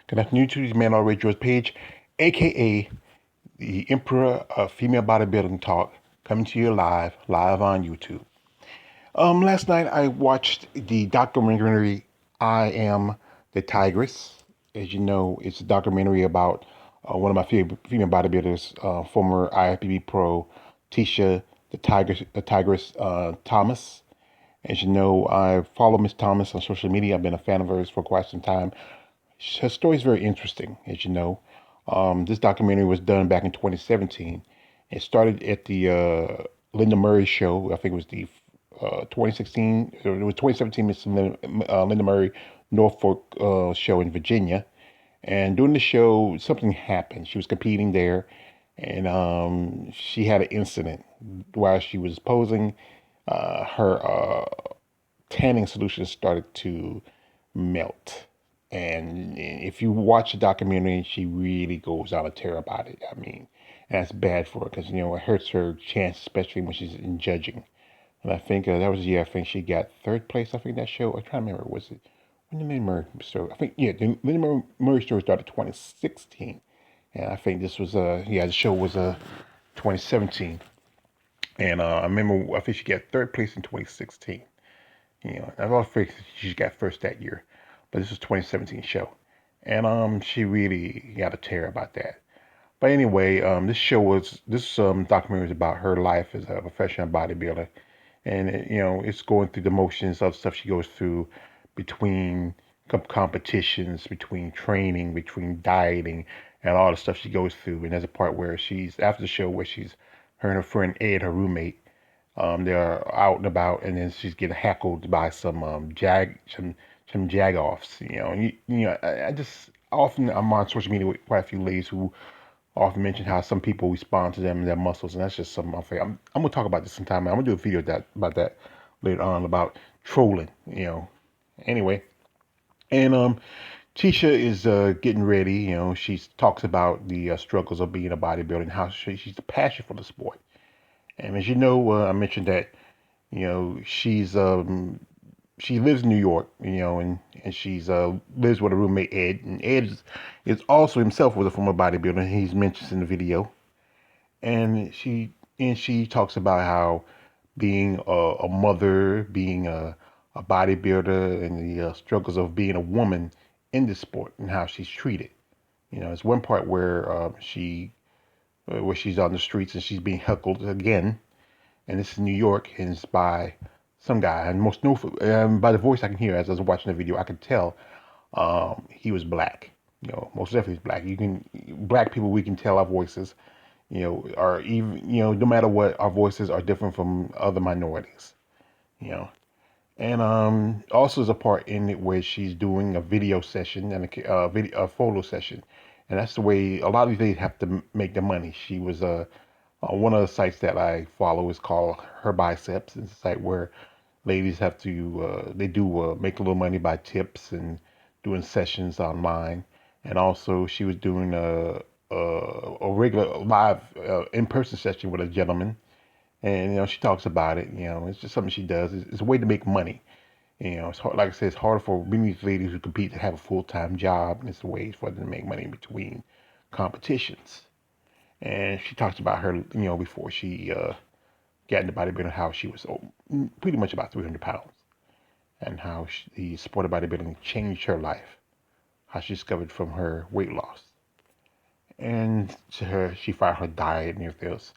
Good afternoon to you, man. Already George Page, aka the Emperor of Female Bodybuilding Talk, coming to you live on YouTube. Last night I watched the documentary I Am The Tigress. As you know, it's a documentary about one of my female bodybuilders, former IFBB pro Tisha the Tigress Thomas. As you know, I follow Miss Thomas on social media. I've been a fan of hers for quite some time. Her story is very interesting, as you know. This documentary was done back in 2017. It started at the Linda Murray show. I think it was the 2016. It was 2017. Miss Linda Murray Norfolk show in Virginia. And during the show, something happened. She was competing there, and she had an incident while she was posing. Her tanning solution started to melt. And if you watch the documentary, she really goes on a tear about it. I mean, and that's bad for her because, it hurts her chance, especially when she's in judging. And I think that was the year I think she got third place, I think, that show. I'm trying to remember, was it when the Linda Murray story? I think, yeah, the Linda Murray story started 2016. And I think this was, the show was 2017. And I remember, I think she got third place in 2016. I've always figured she got first that year, but this was 2017 show, and she really got a tear about that. But anyway, this documentary was about her life as a professional bodybuilder, and it's going through the motions of stuff she goes through between competitions, between training, between dieting, and all the stuff she goes through. And there's a part where she's after the show where she's her and her friend Ed, her roommate, they're out and about, and then she's getting heckled by some jagoffs. I just often I'm on social media with quite a few ladies who often mention how some people respond to them and their muscles, and that's just something unfair. I'm gonna talk about this sometime. I'm gonna do a video about that later on about trolling. Anyway, and Tisha is getting ready. She talks about the struggles of being a bodybuilder and how she's passionate for the sport. And as you know, I mentioned that she lives in New York, and she's lives with a roommate Ed, and Ed is also himself was a former bodybuilder. He's mentioned in the video, and she talks about how being a mother, being a bodybuilder, and the struggles of being a woman in this sport and how she's treated. There's one part where she's on the streets and she's being heckled again, and this is New York, and it's by some guy. And by the voice I can hear as I was watching the video, I could tell he was black. Most definitely black. Black people, we can tell our voices. Are even no matter what, our voices are different from other minorities. You know, and also there's a part in it where she's doing a video session and a photo session, and that's the way a lot of these ladies have to make their money. She was one of the sites that I follow is called Her Biceps. It's a site where ladies have to they do make a little money by tips and doing sessions online. And also she was doing a regular live in-person session with a gentleman, and she talks about it. It's just something she does. It's a way to make money. It's hard, like I said, it's harder for many of these ladies who compete to have a full-time job, and it's a way for them to make money in between competitions. And she talks about her, before she got into bodybuilding, how she was pretty much about 300 pounds, and how the sport of bodybuilding changed her life, how she discovered from her weight loss, and to her, she found her diet and everything else.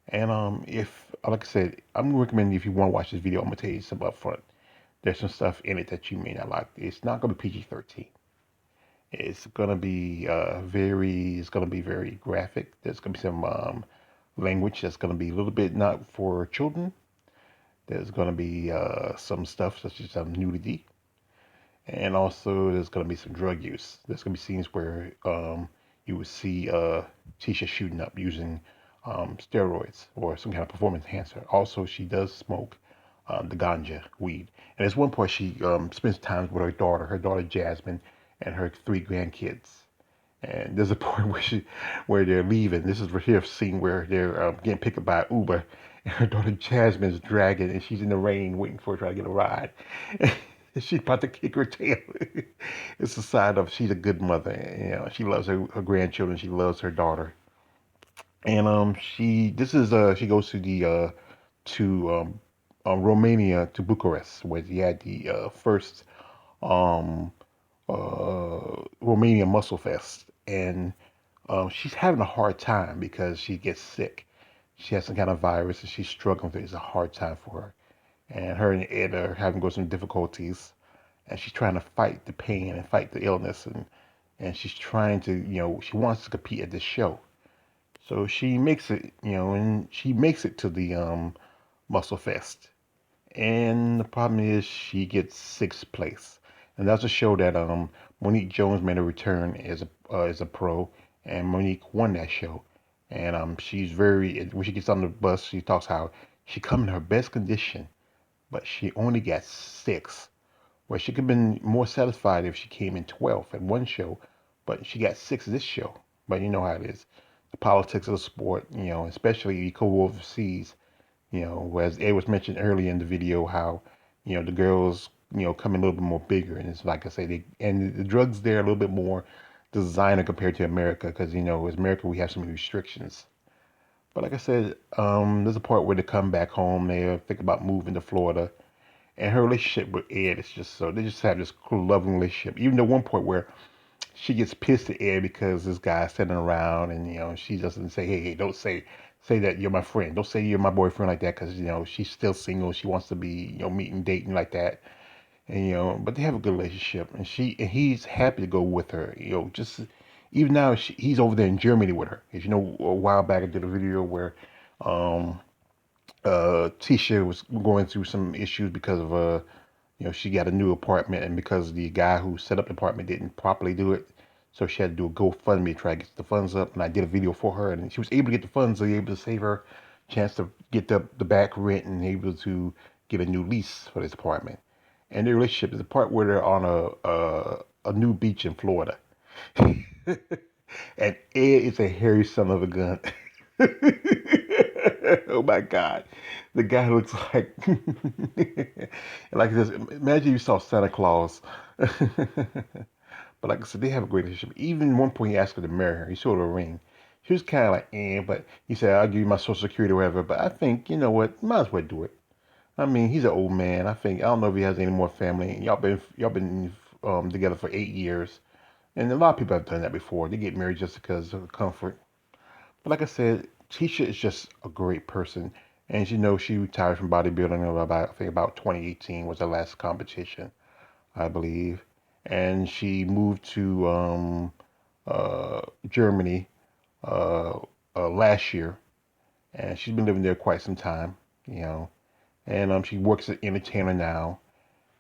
And if, like I said, I'm recommending if you want to watch this video, I'm gonna tell you some up front. There's some stuff in it that you may not like. It's not gonna be PG-13. It's gonna be very graphic. There's gonna be some language that's gonna be a little bit not for children. There's gonna be some stuff such as some nudity, and also there's gonna be some drug use. There's gonna be scenes where you would see Tisha shooting up using steroids or some kind of performance enhancer. Also, she does smoke the ganja weed, and there's one part she spends time with her daughter Jasmine, and her three grandkids. And there's a point where they're leaving. This is here scene where they're getting picked up by Uber, and her daughter Jasmine's dragging, and she's in the rain waiting for her to try to get a ride. She's about to kick her tail. It's a sign of she's a good mother. She loves her grandchildren. She loves her daughter. And she goes to the to Romania, to Bucharest, where he had the first um Romania Muscle Fest, and she's having a hard time because she gets sick. She has some kind of virus, and she's struggling with it. It's a hard time for her, and her and Ed are having go some difficulties, and she's trying to fight the pain and fight the illness, and she's trying to, she wants to compete at this show. So she makes it, and she makes it to the Muscle Fest. And the problem is she gets sixth place. And that's a show that Monique Jones made a return as a pro, and Monique won that show. And she's very when she gets on the bus, she talks how she come in her best condition, but she only got six. Where she could have been more satisfied if she came in 12th at one show, but she got six this show. But you know how it is. The politics of the sport, especially you go overseas, whereas Ed was mentioned earlier in the video how, the girls, come in a little bit more bigger. And it's like I say, and the drugs there are a little bit more designer compared to America because, as America, we have so many restrictions. But like I said, there's a part where they come back home, they think about moving to Florida, and her relationship with Ed is just so they just have this cool, loving relationship. Even at one point where she gets pissed at Ed because this guy's sitting around, and she doesn't say, hey, don't say that you're my friend. Don't say you're my boyfriend like that because she's still single. She wants to be meeting, dating like that, and but they have a good relationship, and he's happy to go with her. Just even now he's over there in Germany with her. As you know, a while back I did a video where um Tisha was going through some issues because of she got a new apartment, and because the guy who set up the apartment didn't properly do it, so she had to do a GoFundMe to try to get the funds up. And I did a video for her, and she was able to get the funds, so able to save her chance to get the back rent and able to get a new lease for this apartment. And their relationship is the part where they're on a new beach in Florida, and Ed is a hairy son of a gun. Oh my God. The guy looks like like this. Imagine you saw Santa Claus. But like I said, they have a great relationship. Even one point he asked her to marry her. He showed her a ring. She was kind of like, but he said, I'll give you my social security or whatever. But I think, you know what, might as well do it. I mean, he's an old man. I don't know if he has any more family. Y'all been together for 8 years. And a lot of people have done that before. They get married just because of comfort. But like I said, Tisha is just a great person. And as you know, she retired from bodybuilding about, I think about 2018 was her last competition, I believe. And she moved to Germany last year. And she's been living there quite some time, you know. And she works as an entertainer now.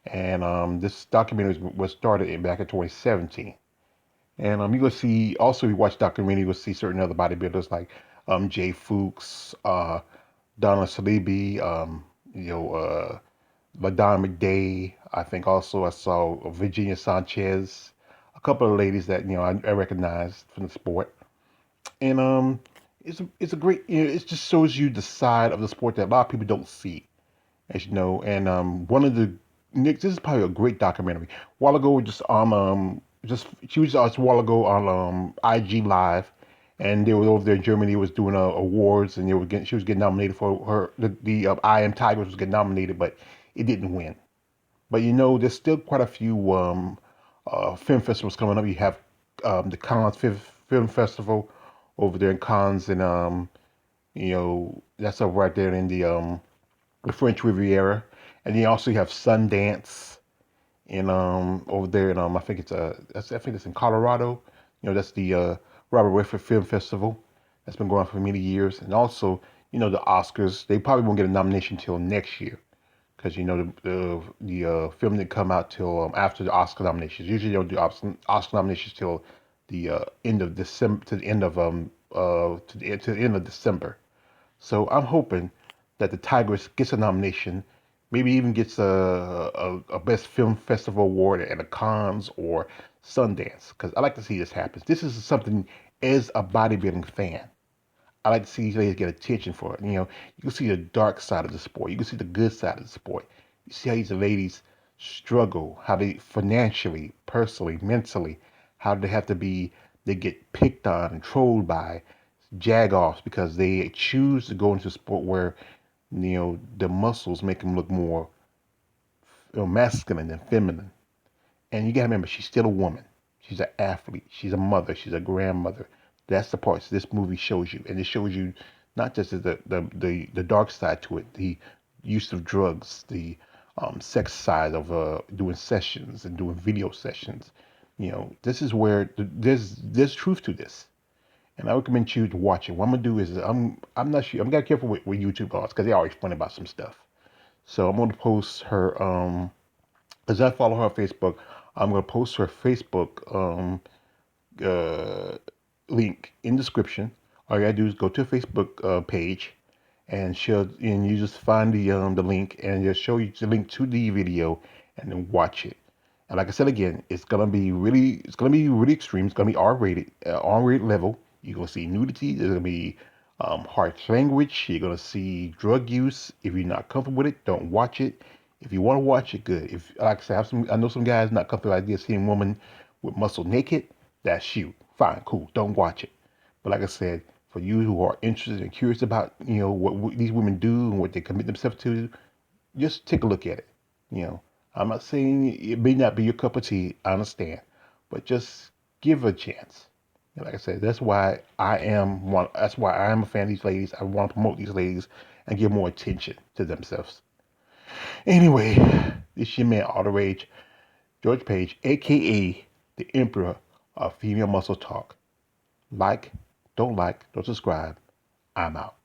And this documentary was started back in 2017. And you go see also if you watch documentary, you'll see certain other bodybuilders like Jay Fuchs, Donna Salibi, Madonna McDay. I think also I saw Virginia Sanchez, a couple of ladies that I recognized from the sport. And it's a great it just shows you the side of the sport that a lot of people don't see, as you know. And one of the Nick, this is probably a great documentary. A while ago, just on just she was just a while ago on IG Live, and they were over there in Germany. Was doing awards, and she was getting nominated for her the I Am Tigress was getting nominated, but it didn't win. But there's still quite a few film festivals coming up. You have the Cannes Film Festival over there in Cannes, and that's up right there in the French Riviera, and then also you have Sundance in over there in I think I think it's in Colorado. That's the Robert Redford Film Festival that's been going on for many years, and also the Oscars. They probably won't get a nomination till next year because the film didn't come out till after the Oscar nominations. Usually they don't do Oscar nominations till the end of December to the end of to the end of December. So I'm hoping that the Tigress gets a nomination, maybe even gets a Best Film Festival award at a Cannes or Sundance, because I like to see this happen. This is something as a bodybuilding fan. I like to see these ladies get attention for it. You can see the dark side of the sport. You can see the good side of the sport. You see how these ladies struggle, how they financially, personally, mentally, how they have to be, they get picked on and trolled by jagoffs because they choose to go into a sport where, the muscles make them look more masculine than feminine. And you gotta remember, she's still a woman. She's an athlete. She's a mother. She's a grandmother. That's the parts this movie shows you, and it shows you not just the dark side to it, the use of drugs, the sex side of doing sessions and doing video sessions. This is where there's truth to this, and I recommend you to watch it. What I'm gonna do is I'm not sure. I'm gotta be careful with YouTube guys because they're always funny about some stuff. So I'm gonna post her as I follow her on Facebook. I'm gonna post her Facebook uh, link in description. All you gotta do is go to a Facebook page, and you just find the link, and just show you the link to the video, and then watch it. And like I said again, it's gonna be really extreme. It's gonna be R-rated, R-rated level. You're gonna see nudity. There's gonna be harsh language. You're gonna see drug use. If you're not comfortable with it, don't watch it. If you want to watch it, good. If like I said, I know some guys not comfortable with the idea of seeing a woman with muscle naked. That's you. Fine, cool. Don't watch it. But like I said, for you who are interested and curious about what these women do and what they commit themselves to, just take a look at it. I'm not saying it may not be your cup of tea. I understand, but just give it a chance. And like I said, that's why I am one. That's why I am a fan of these ladies. I want to promote these ladies and give more attention to themselves. Anyway, this your man, All the Rage, George Page, aka the Emperor of Female Muscle Talk. Don't subscribe. I'm out.